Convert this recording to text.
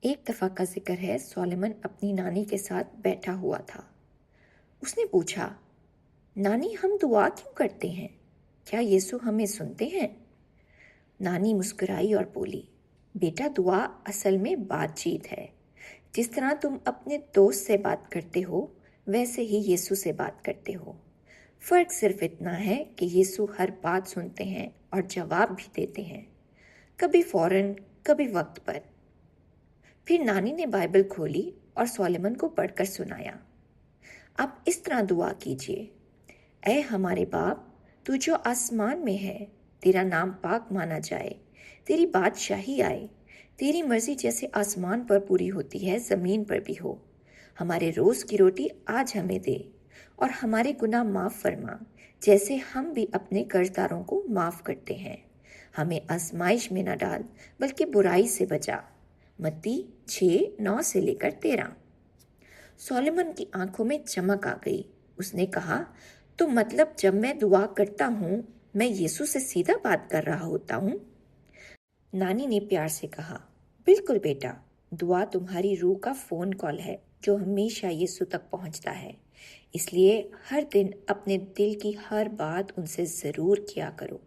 ایک دفعہ کا ذکر ہے، سولomon اپنی نانی کے ساتھ بیٹھا ہوا تھا۔ اس نے پوچھا، نانی ہم دعا کیوں کرتے ہیں؟ کیا یسوع ہمیں سنتے ہیں؟ نانی مسکرائی اور بولی، بیٹا دعا اصل میں بات چیت ہے۔ جس طرح تم اپنے دوست سے بات کرتے ہو ویسے ہی یسوع سے بات کرتے ہو۔ فرق صرف اتنا ہے کہ یسوع ہر بات سنتے ہیں اور جواب بھی دیتے ہیں، کبھی فوراً کبھی وقت پر۔ پھر نانی نے بائبل کھولی اور سولomon کو پڑھ کر سنایا۔ اب اس طرح دعا کیجیے، اے ہمارے باپ، تو جو آسمان میں ہے، تیرا نام پاک مانا جائے، تیری بادشاہی آئے، تیری مرضی جیسے آسمان پر پوری ہوتی ہے زمین پر بھی ہو۔ ہمارے روز کی روٹی آج ہمیں دے، اور ہمارے گناہ معاف فرما جیسے ہم بھی اپنے قرضداروں کو معاف کرتے ہیں۔ ہمیں آزمائش میں نہ ڈال بلکہ برائی سے بچا۔ متی 6:9-13۔ سولomon کی آنکھوں میں چمک آ گئی۔ اس نے کہا، تو مطلب جب میں دعا کرتا ہوں میں یسوع سے سیدھا بات کر رہا ہوتا ہوں؟ نانی نے پیار سے کہا، بالکل بیٹا، دعا تمہاری روح کا فون کال ہے جو ہمیشہ یسوع تک پہنچتا ہے۔ اس لیے ہر دن اپنے دل کی ہر بات ان سے ضرور کیا کرو۔